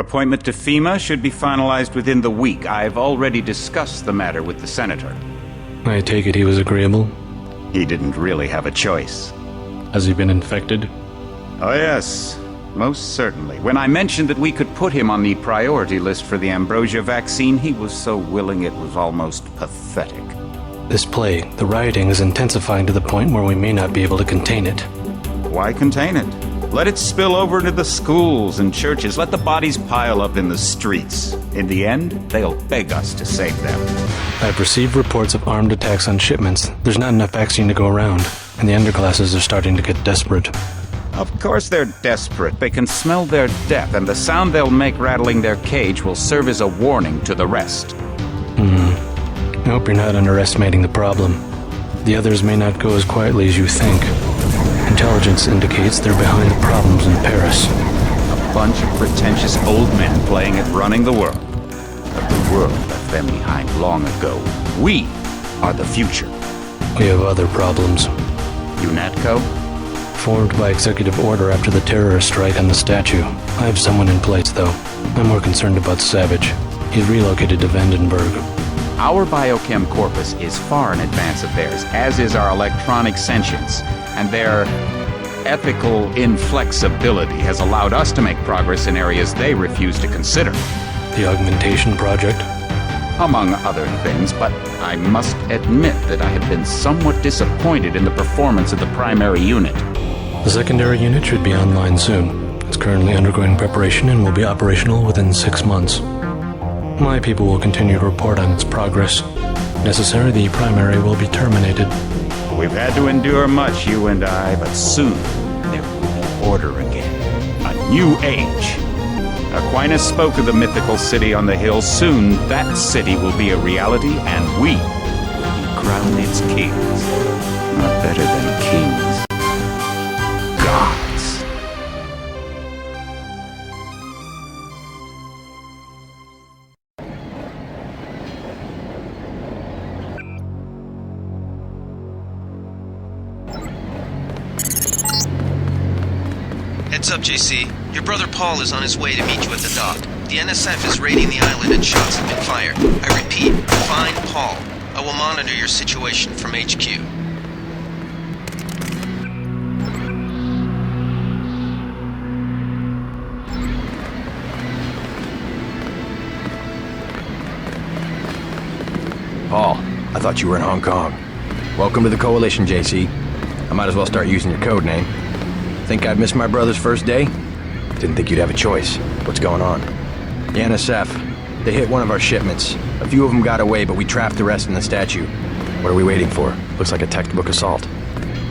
appointment to FEMA should be finalized within the week. I've already discussed the matter with the senator. I take it he was agreeable? He didn't really have a choice. Has he been infected? Oh yes, most certainly. When I mentioned that we could put him on the priority list for the ambrosia vaccine, he was so willing it was almost pathetic. This plague, the rioting, is intensifying to the point where we may not be able to contain it. Why contain it? Let it spill over into the schools and churches. Let the bodies pile up in the streets. In the end, they'll beg us to save them. I've received reports of armed attacks on shipments. There's not enough vaccine to go around, and the underclasses are starting to get desperate. Of course they're desperate. They can smell their death, and the sound they'll make rattling their cage will serve as a warning to the rest. I hope you're not underestimating the problem. The others may not go as quietly as you think. Intelligence indicates they're behind the problems in Paris. A bunch of pretentious old men playing at running the world. But the world left them behind long ago. We are the future. We have other problems. UNATCO? Formed by executive order after the terrorist strike on the statue. I have someone in place, though. I'm more concerned about Savage. He's relocated to Vandenberg. Our biochem corpus is far in advance of theirs, as is our electronic sentience, and their ethical inflexibility has allowed us to make progress in areas they refuse to consider. The augmentation project? Among other things, but I must admit that I have been somewhat disappointed in the performance of the primary unit. The secondary unit should be online soon. It's currently undergoing preparation and will be operational within 6 months. My people will continue to report on its progress. If necessary, the primary will be terminated. We've had to endure much, you and I, but soon there will be order again. A new age. Aquinas spoke of the mythical city on the hill. Soon that city will be a reality, and we will crown its kings. Not better than kings. Gods. Heads up, JC. Your brother Paul is on his way to meet you at the dock. The NSF is raiding the island and shots have been fired. I repeat, find Paul. I will monitor your situation from HQ. Paul, I thought you were in Hong Kong. Welcome to the Coalition, JC. I might as well start using your code name. Think I'd miss my brother's first day? Didn't think you'd have a choice. What's going on? The NSF. They hit one of our shipments. A few of them got away, but we trapped the rest in the statue. What are we waiting for? Looks like a textbook assault.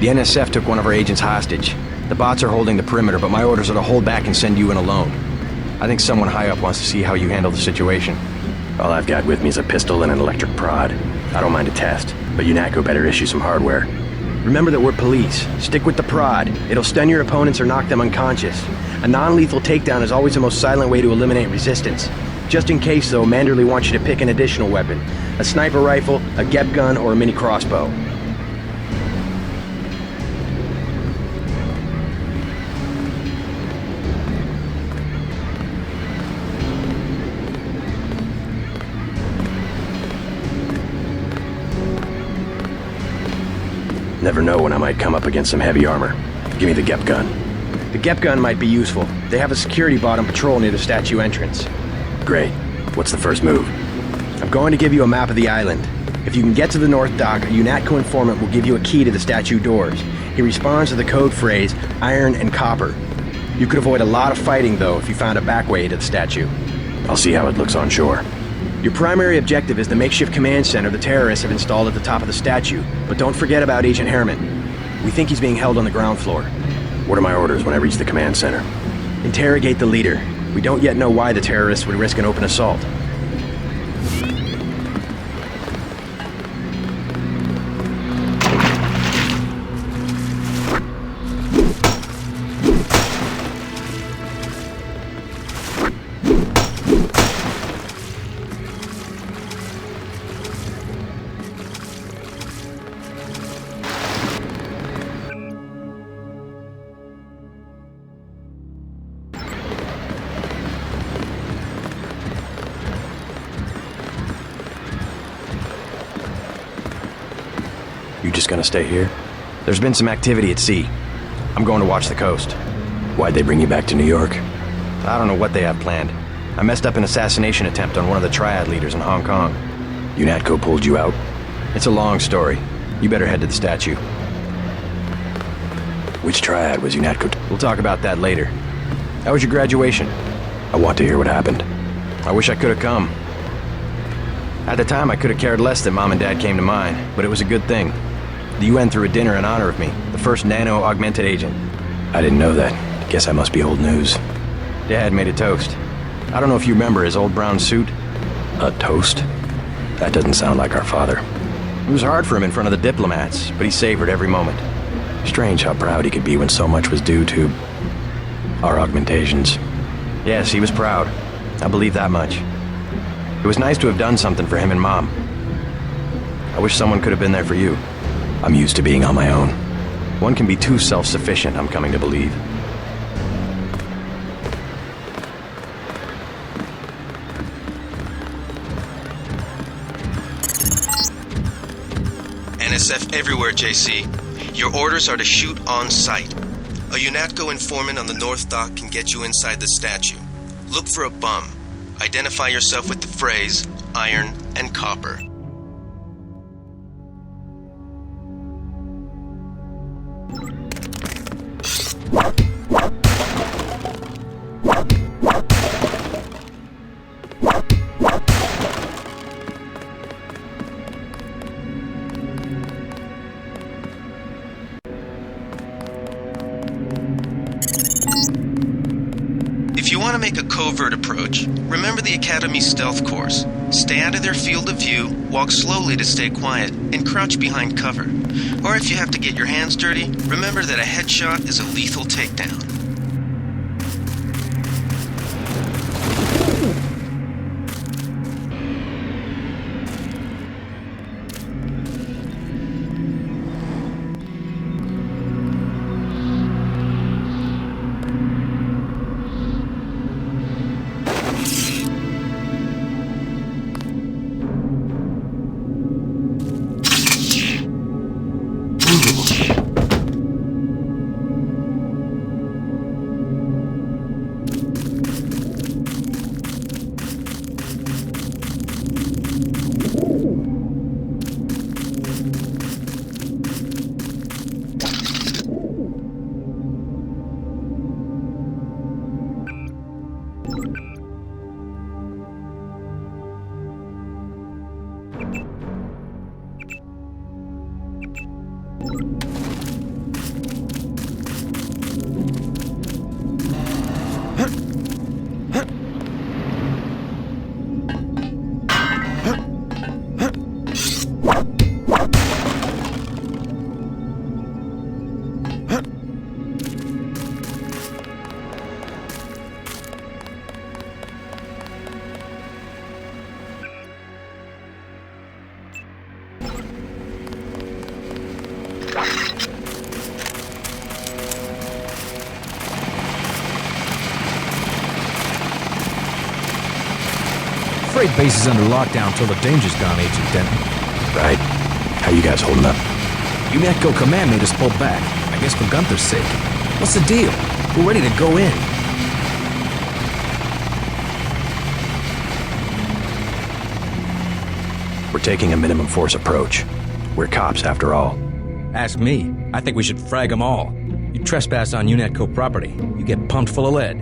The NSF took one of our agents hostage. The bots are holding the perimeter, but my orders are to hold back and send you in alone. I think someone high up wants to see how you handle the situation. All I've got with me is a pistol and an electric prod. I don't mind a test, but UNATCO better issue some hardware. Remember that we're police. Stick with the prod. It'll stun your opponents or knock them unconscious. A non-lethal takedown is always the most silent way to eliminate resistance. Just in case, though, Manderley wants you to pick an additional weapon. A sniper rifle, a GEP gun, or a mini crossbow. Never know when I might come up against some heavy armor. Give me the GEP gun. The GEP gun might be useful. They have a security bot on patrol near the statue entrance. Great. What's the first move? I'm going to give you a map of the island. If you can get to the North Dock, a UNATCO informant will give you a key to the statue doors. He responds to the code phrase, iron and copper. You could avoid a lot of fighting, though, if you found a back way to the statue. I'll see how it looks on shore. Your primary objective is the makeshift command center the terrorists have installed at the top of the statue. But don't forget about Agent Herman. We think he's being held on the ground floor. What are my orders when I reach the command center? Interrogate the leader. We don't yet know why the terrorists would risk an open assault. just gonna stay here? There's been some activity at sea. I'm going to watch the coast. Why'd they bring you back to New York? I don't know what they have planned. I messed up an assassination attempt on one of the Triad leaders in Hong Kong. UNATCO pulled you out? It's a long story. You better head to the statue. Which Triad was UNATCO? We'll talk about that later. How was your graduation? I want to hear what happened. I wish I could have come. At the time, I could have cared less that Mom and Dad came to mine, but it was a good thing. The UN threw a dinner in honor of me, the first nano-augmented agent. I didn't know that. Guess I must be old news. Dad made a toast. I don't know if you remember his old brown suit. A toast? That doesn't sound like our father. It was hard for him in front of the diplomats, but he savored every moment. Strange how proud he could be when so much was due to our augmentations. Yes, he was proud. I believe that much. It was nice to have done something for him and Mom. I wish someone could have been there for you. I'm used to being on my own. One can be too self-sufficient, I'm coming to believe. NSF everywhere, JC. Your orders are to shoot on sight. A UNATCO informant on the North Dock can get you inside the statue. Look for a bum. Identify yourself with the phrase, iron and copper. If you want to make a covert approach, remember the Academy stealth course. Stay out of their field of view, walk slowly to stay quiet, and crouch behind cover. Or if you have to get your hands dirty, remember that a headshot is a lethal takedown. Freight base is under lockdown till the danger's gone, Agent Denton. Right. How you guys holding up? UNATCO command made us pull back. I guess for Gunther's sake. What's the deal? We're ready to go in. We're taking a minimum force approach. We're cops, after all. Ask me. I think we should frag them all. You trespass on UNATCO property. You get pumped full of lead.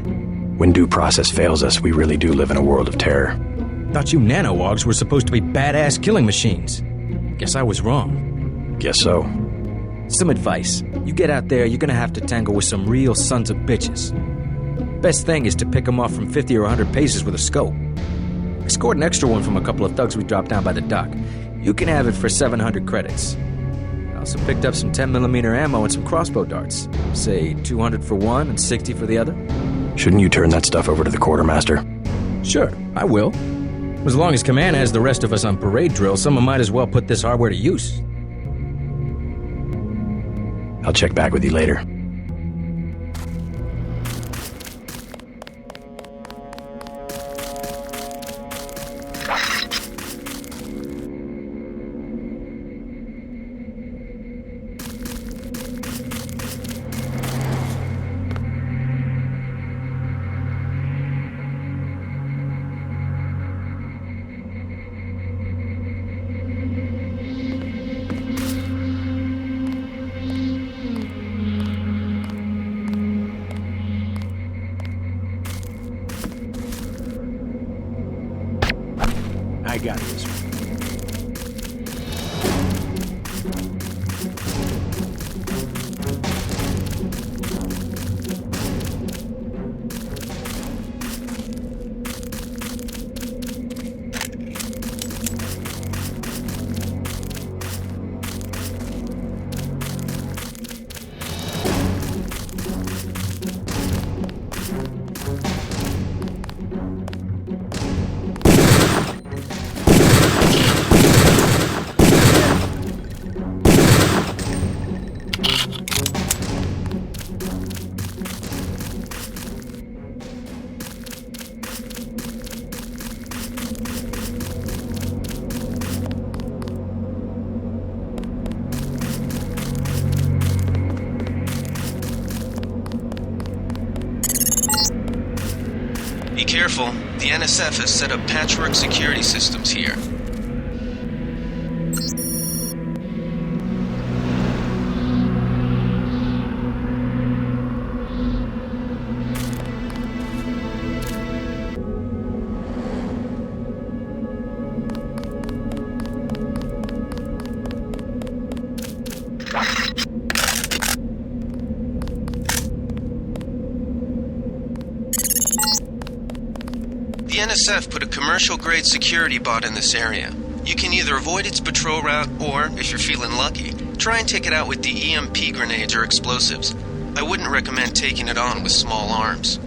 When due process fails us, we really do live in a world of terror. Thought you nano-wogs were supposed to be badass killing machines. Guess I was wrong. Guess so. Some advice. You get out there, you're gonna have to tangle with some real sons of bitches. Best thing is to pick them off from 50 or 100 paces with a scope. I scored an extra one from a couple of thugs we dropped down by the dock. You can have it for 700 credits. I also picked up some 10mm ammo and some crossbow darts. Say 200 for one and 60 for the other. Shouldn't you turn that stuff over to the quartermaster? Sure, I will. As long as Command has the rest of us on parade drill, someone might as well put this hardware to use. I'll check back with you later. Be careful. The NSF has set up patchwork security systems here. The NSF put a commercial-grade security bot in this area. You can either avoid its patrol route, or, if you're feeling lucky, try and take it out with the EMP grenades or explosives. I wouldn't recommend taking it on with small arms.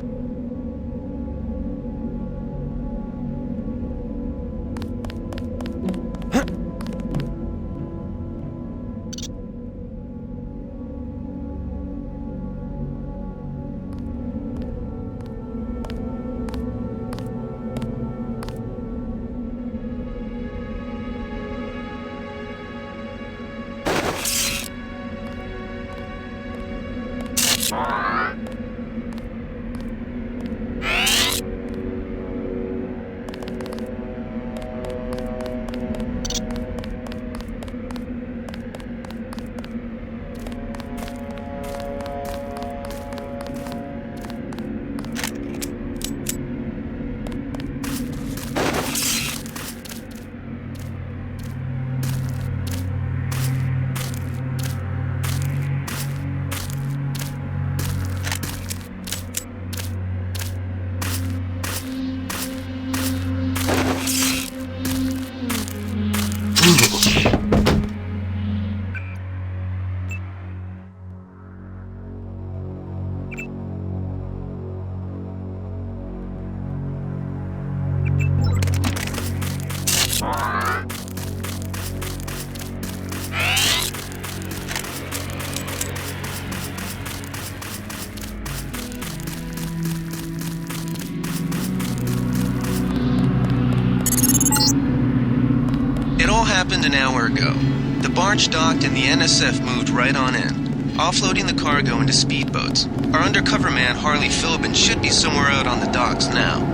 Happened an hour ago. The barge docked and the NSF moved right on in, offloading the cargo into speedboats. Our undercover man, Harley Philbin, should be somewhere out on the docks now.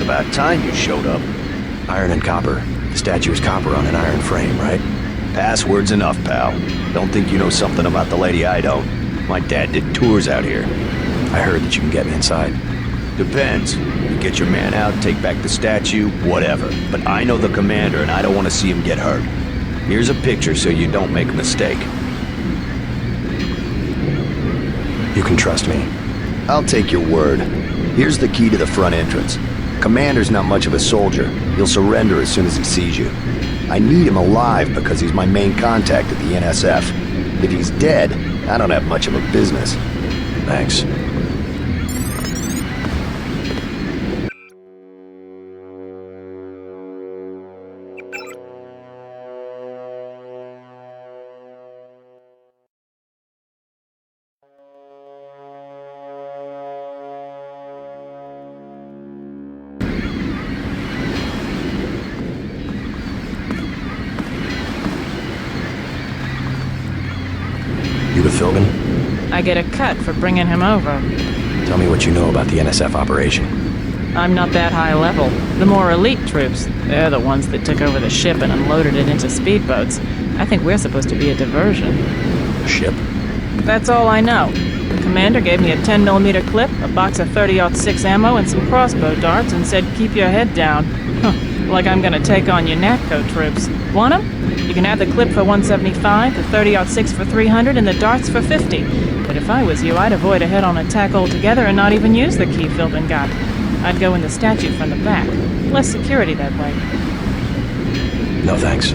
About time you showed up. Iron and copper. The statue is copper on an iron frame, right? Password's enough, pal. Don't think you know something about the lady I don't. My dad did tours out here. I heard that you can get me inside. Depends. You Get your man out, take back the statue, whatever. But I know the commander and I don't want to see him get hurt. Here's a picture so you don't make a mistake. You can trust me. I'll take your word. Here's the key to the front entrance. Commander's not much of a soldier. He'll surrender as soon as he sees you. I need him alive because he's my main contact at the NSF. If he's dead, I don't have much of a business. Thanks. You with Philbin? I get a cut for bringing him over. Tell me what you know about the NSF operation. I'm not that high level. The more elite troops, they're the ones that took over the ship and unloaded it into speedboats. I think we're supposed to be a diversion. A ship? That's all I know. The commander gave me a 10mm clip, a box of 30-06 ammo, and some crossbow darts and said, keep your head down. Huh, like I'm gonna take on your NATCO troops. Want 'em? You can have the clip for 175, the 30-06 for 300, and the darts for 50. But if I was you, I'd avoid a head-on attack altogether and not even use the key Philbin got. I'd go in the statue from the back. Less security that way. No thanks.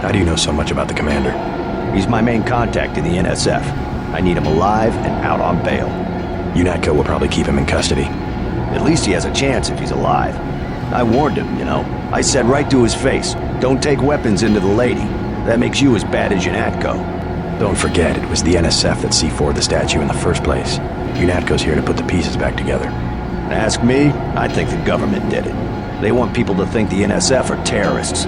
How do you know so much about the commander? He's my main contact in the NSF. I need him alive and out on bail. UNATCO will probably keep him in custody. At least he has a chance if he's alive. I warned him, you know. I said right to his face, don't take weapons into the lady. That makes you as bad as UNATCO. Don't forget, it was the NSF that C4'd the statue in the first place. UNATCO's here to put the pieces back together. Ask me, I think the government did it. They want people to think the NSF are terrorists.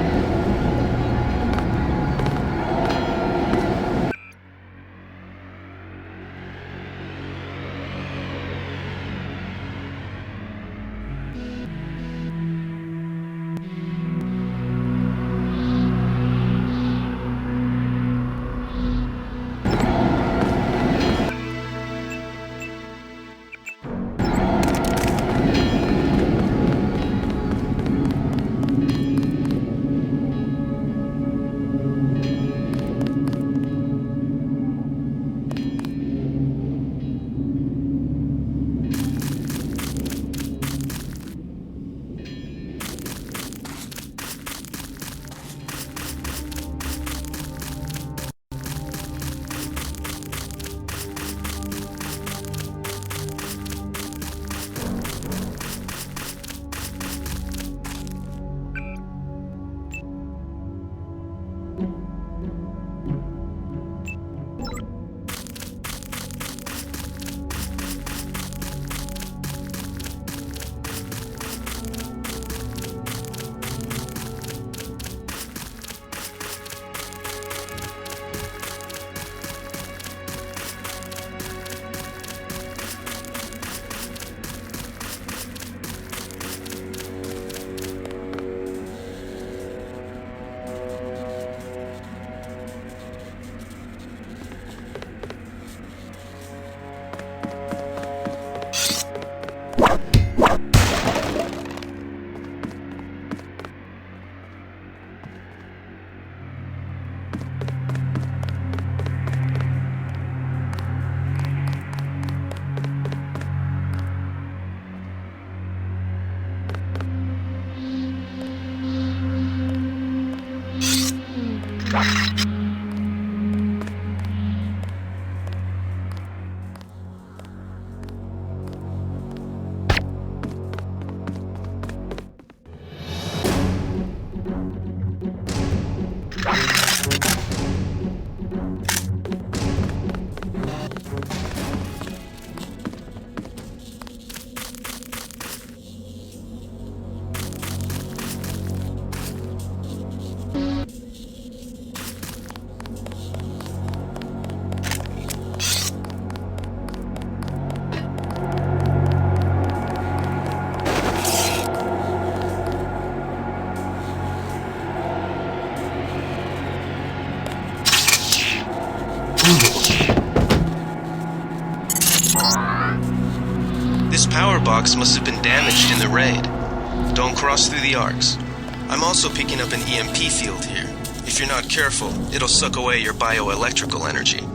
box must have been damaged in the raid. Don't cross through the arcs. I'm also picking up an EMP field here. If you're not careful, it'll suck away your bioelectrical energy.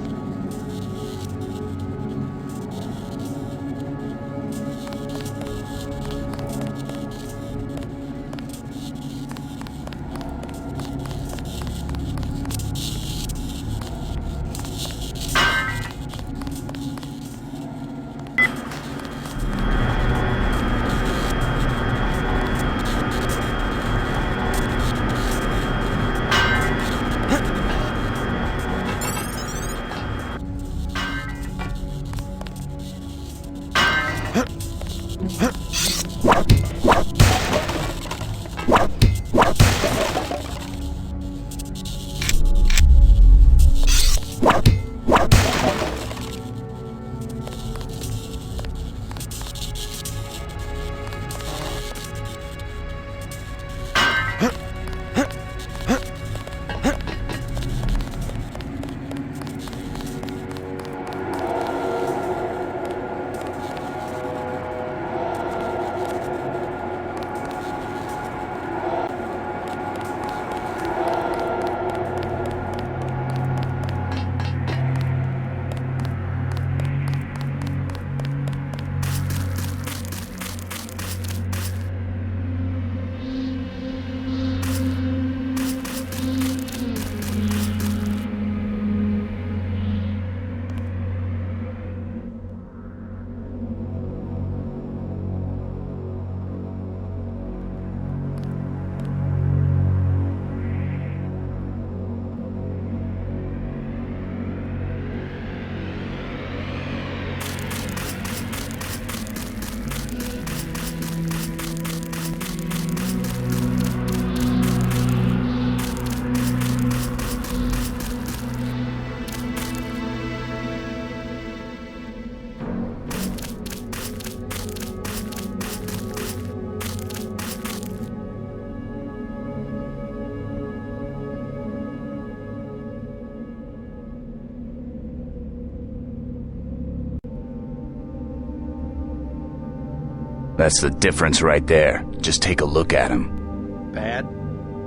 That's the difference right there. Just take a look at him. Bad?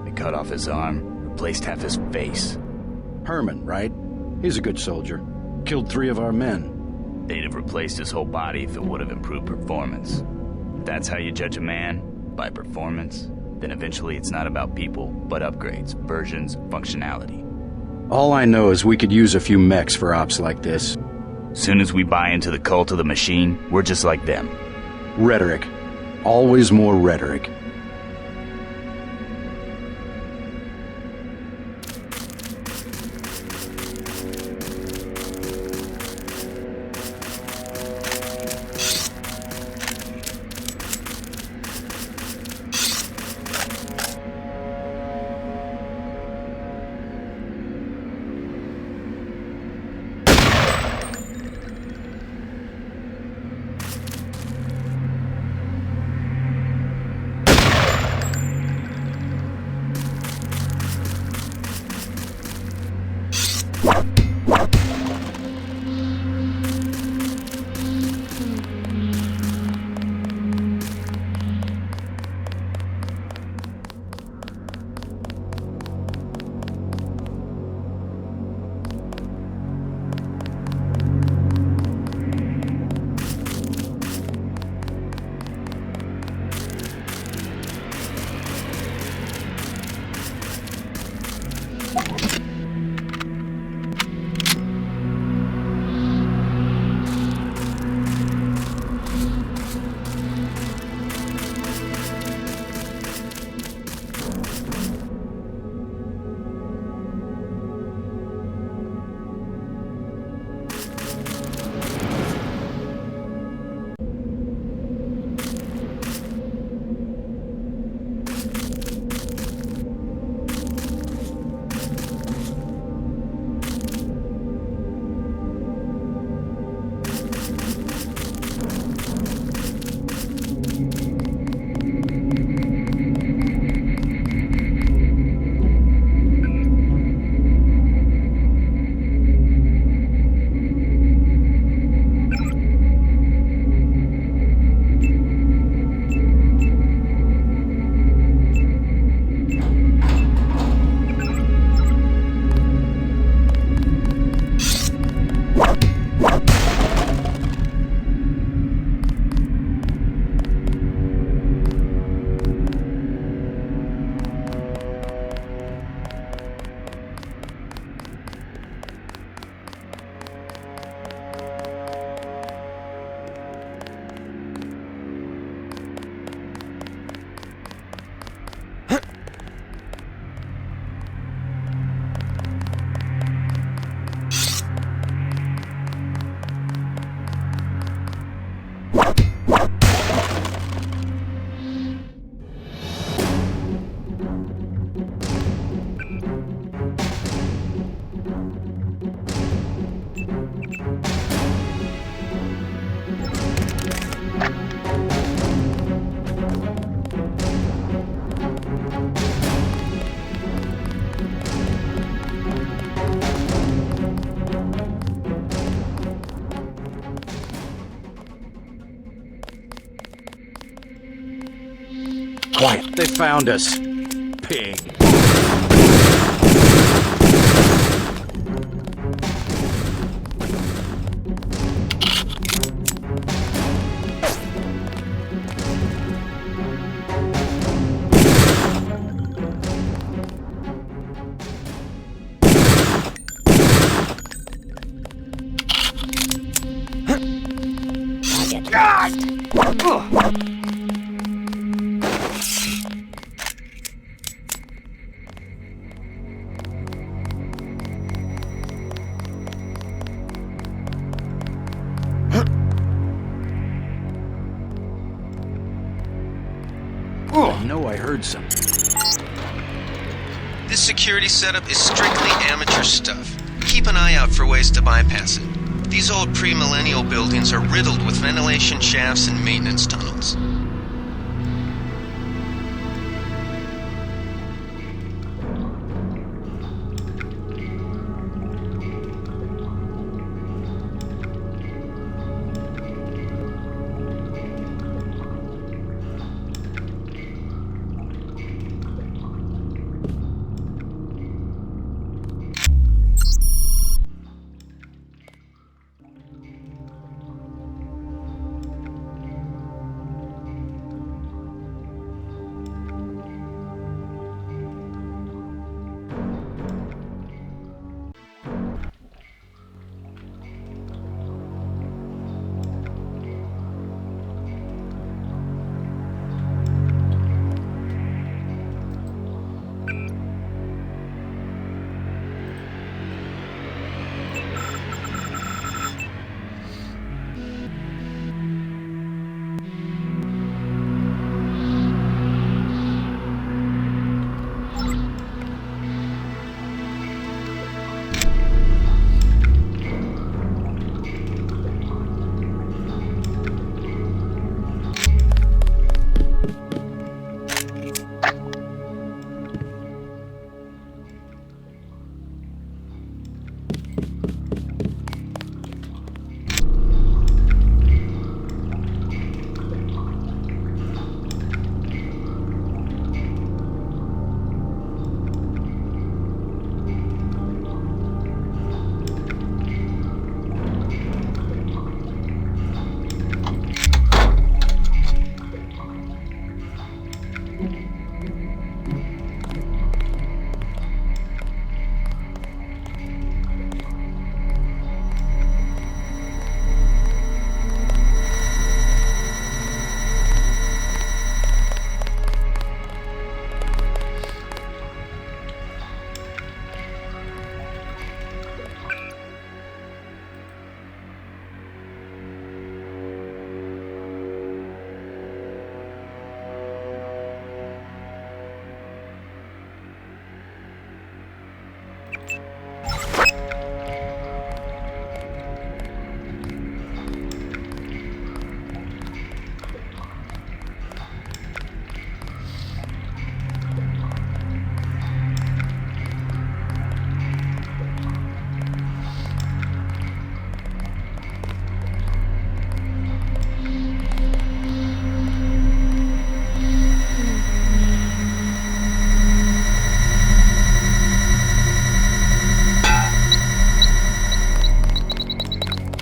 They cut off his arm, replaced half his face. Herman, right? He's a good soldier. Killed 3 of our men. They'd have replaced his whole body if it would have improved performance. If that's how you judge a man, by performance, then eventually it's not about people, but upgrades, versions, functionality. All I know is we could use a few mechs for ops like this. Soon as we buy into the cult of the machine, we're just like them. Rhetoric. Always more rhetoric. Quiet. They found us. Pig. I know I heard something. This security setup is strictly amateur stuff. Keep an eye out for ways to bypass it. These old pre-millennial buildings are riddled with ventilation shafts and maintenance tunnels.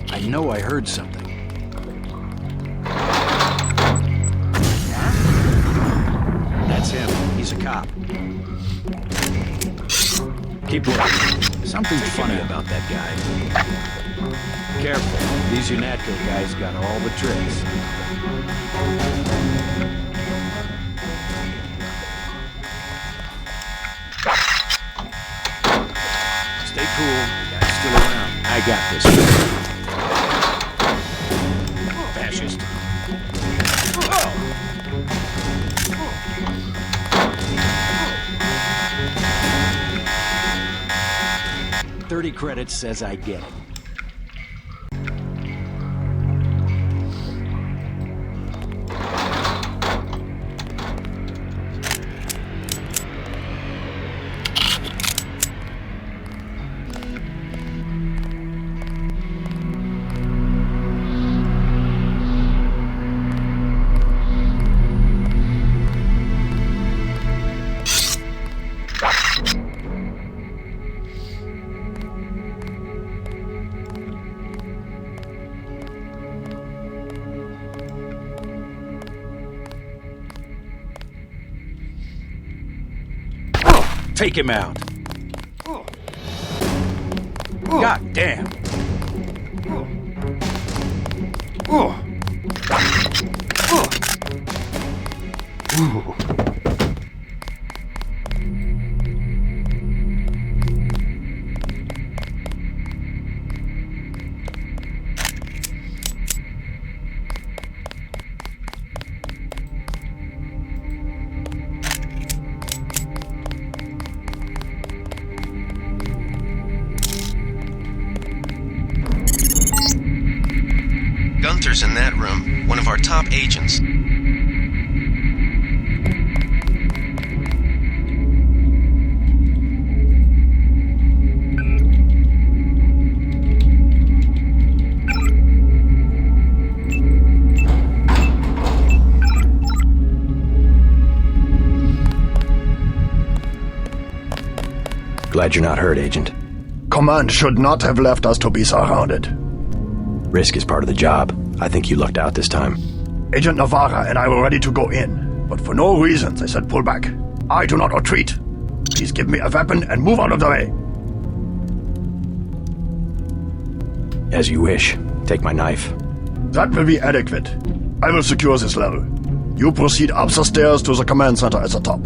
I know I heard something. That's him. He's a cop. Keep looking. Something funny about that guy. Careful. These UNATCO guys got all the tricks. Stay cool. The guy's still around. I got this. Fascist. 30 credits says I get it. Take him out. God damn. Gunther's in that room, one of our top agents. Glad you're not hurt, Agent. Command should not have left us to be surrounded. Risk is part of the job. I think you lucked out this time. Agent Navarra and I were ready to go in, but for no reason they said pull back. I do not retreat. Please give me a weapon and move out of the way. As you wish. Take my knife. That will be adequate. I will secure this level. You proceed up the stairs to the command center at the top.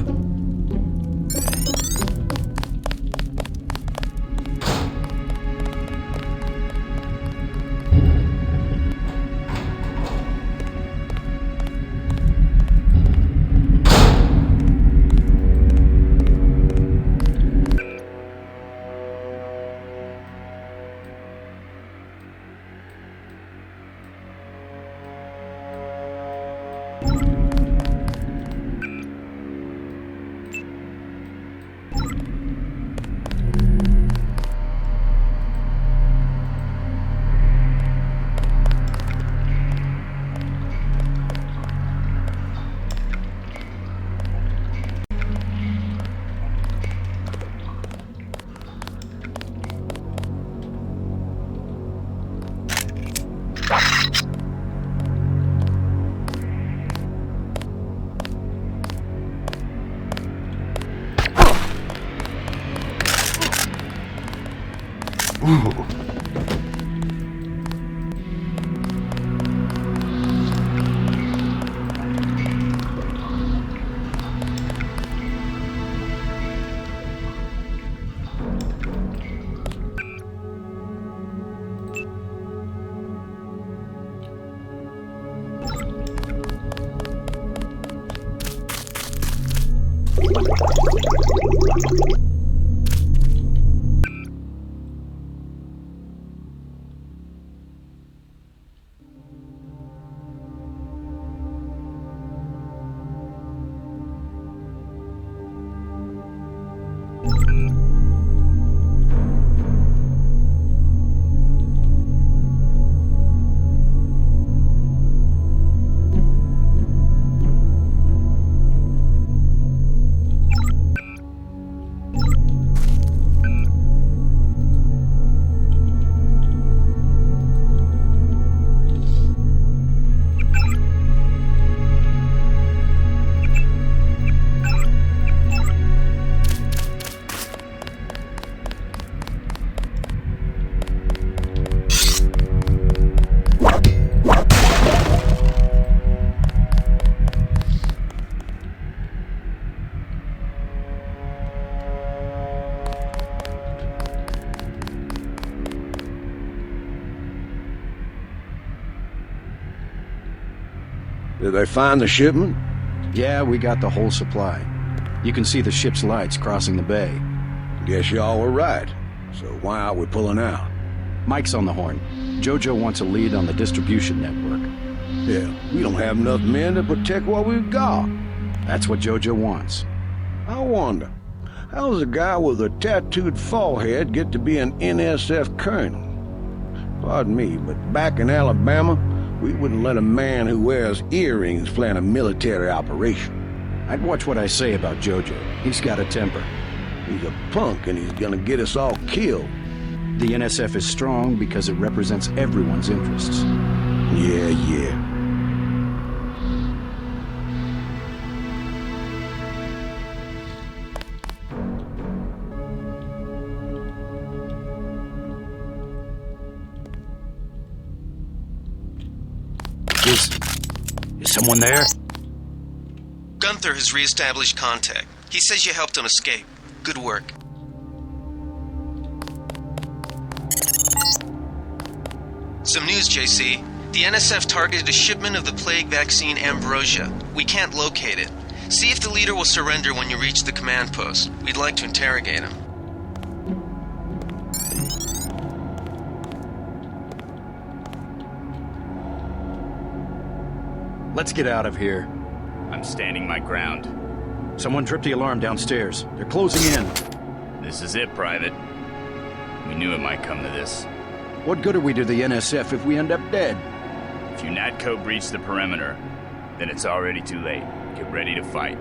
Did they find the shipment? Yeah, we got the whole supply. You can see the ship's lights crossing the bay. Guess y'all were right. So why are we pulling out? Mike's on the horn. Jojo wants a lead on the distribution network. Yeah, we don't have enough men to protect what we've got. That's what Jojo wants. I wonder, how does a guy with a tattooed forehead get to be an NSF colonel? Pardon me, but back in Alabama, we wouldn't let a man who wears earrings plan a military operation. I'd watch what I say about Jojo. He's got a temper. He's a punk and he's gonna get us all killed. The NSF is strong because it represents everyone's interests. Yeah. Someone there? Gunther has re-established contact. He says you helped him escape. Good work. Some news, JC. The NSF targeted a shipment of the plague vaccine Ambrosia. We can't locate it. See if the leader will surrender when you reach the command post. We'd like to interrogate him. Let's get out of here. I'm standing my ground. Someone tripped the alarm downstairs. They're closing in. This is it, Private. We knew it might come to this. What good are we to the NSF if we end up dead? If UNATCO breach the perimeter, then it's already too late. Get ready to fight.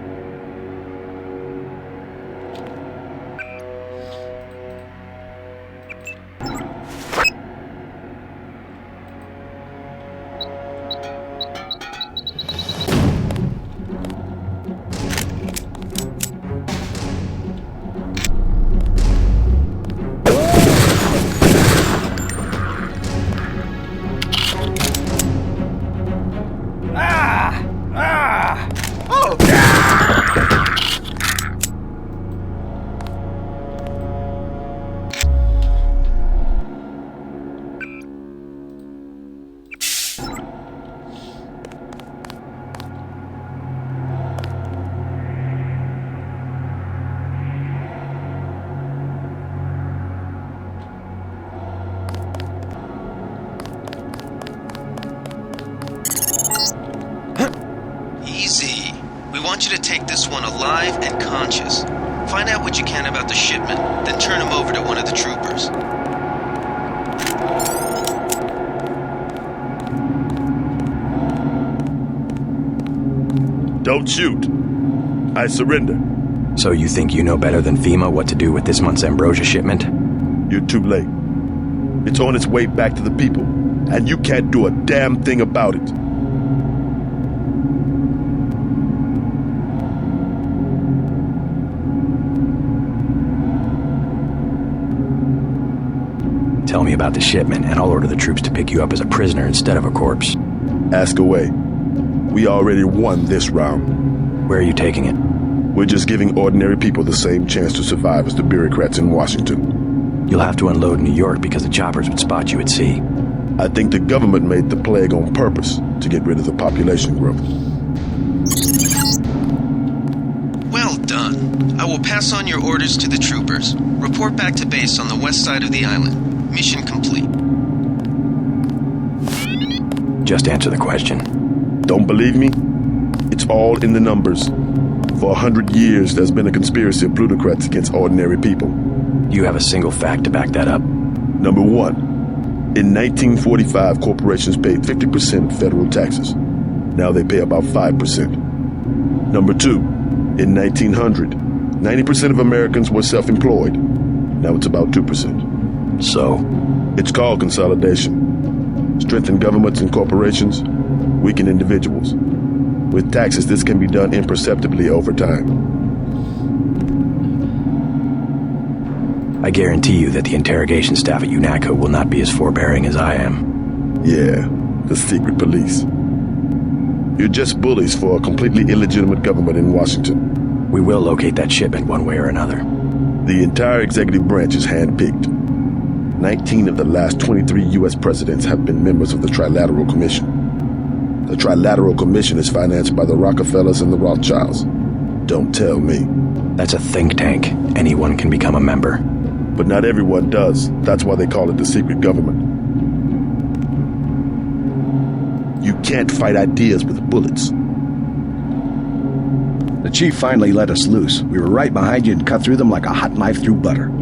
Easy. We want you to take this one alive and conscious. Find out what you can about the shipment, then turn him over to one of the troopers. Don't shoot. I surrender. So you think you know better than FEMA what to do with this month's Ambrosia shipment? You're too late. It's on its way back to the people, and you can't do a damn thing about it. Tell me about the shipment, and I'll order the troops to pick you up as a prisoner instead of a corpse. Ask away. We already won this round. Where are you taking it? We're just giving ordinary people the same chance to survive as the bureaucrats in Washington. You'll have to unload in New York because the choppers would spot you at sea. I think the government made the plague on purpose to get rid of the population growth. Well done. I will pass on your orders to the troopers. Report back to base on the west side of the island. Mission complete. Just answer the question. Don't believe me? It's all in the numbers. For 100 years, there's been a conspiracy of plutocrats against ordinary people. Do you have a single fact to back that up? Number one, in 1945, corporations paid 50% federal taxes. Now they pay about 5%. Number two, in 1900, 90% of Americans were self-employed. Now it's about 2%. So? It's called consolidation. Strengthen governments and corporations, weaken individuals. With taxes, this can be done imperceptibly over time. I guarantee you that the interrogation staff at UNATCO will not be as forbearing as I am. Yeah, the secret police. You're just bullies for a completely illegitimate government in Washington. We will locate that shipment one way or another. The entire executive branch is handpicked. 19 of the last 23 U.S. presidents have been members of the Trilateral Commission. The Trilateral Commission is financed by the Rockefellers and the Rothschilds. Don't tell me. That's a think tank. Anyone can become a member. But not everyone does. That's why they call it the secret government. You can't fight ideas with bullets. The chief finally let us loose. We were right behind you and cut through them like a hot knife through butter.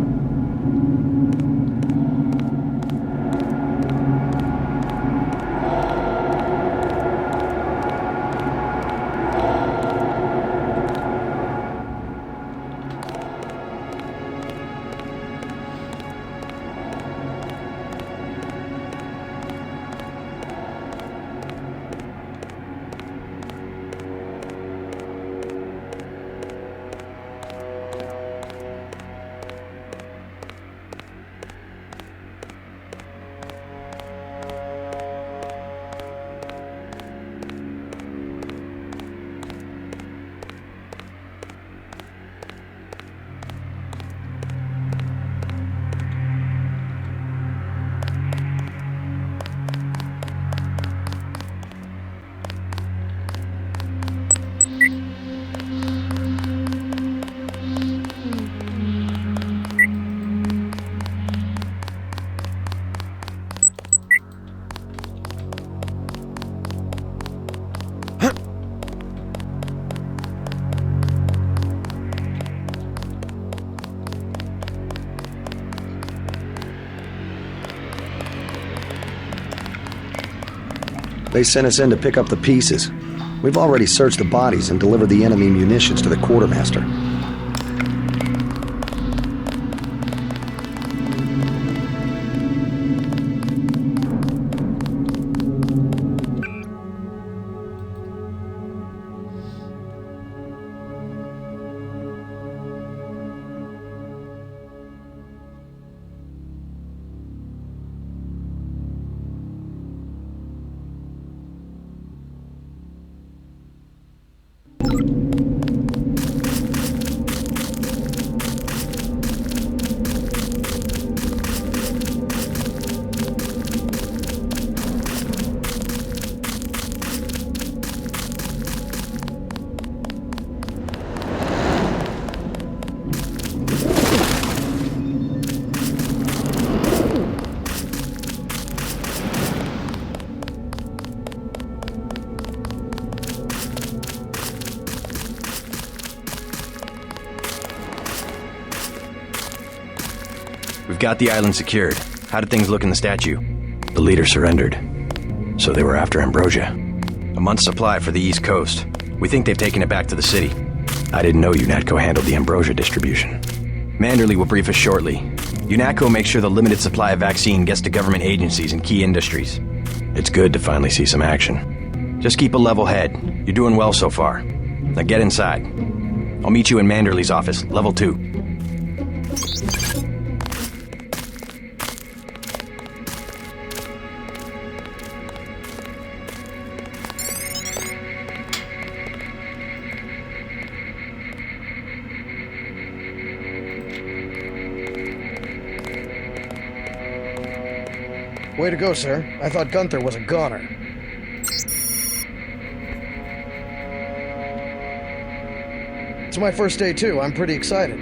They sent us in to pick up the pieces. We've already searched the bodies and delivered the enemy munitions to the quartermaster. We've got the island secured. How did things look in the statue? The leader surrendered. So they were after Ambrosia. A month's supply for the East Coast. We think they've taken it back to the city. I didn't know UNATCO handled the Ambrosia distribution. Manderley will brief us shortly. UNATCO makes sure the limited supply of vaccine gets to government agencies and key industries. It's good to finally see some action. Just keep a level head. You're doing well so far. Now get inside. I'll meet you in Manderley's office, level 2. Way to go, sir. I thought Gunther was a goner. It's my first day, too. I'm pretty excited.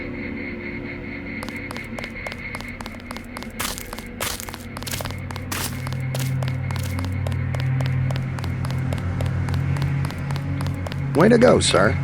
Way to go, sir.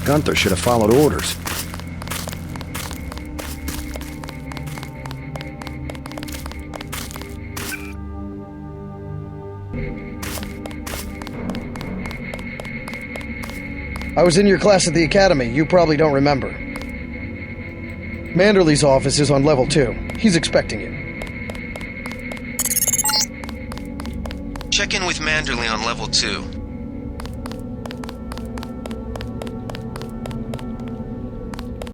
Gunther should have followed orders. I was in your class at the academy. You probably don't remember. Manderley's office is on level 2. He's expecting you. Check in with Manderley on level 2.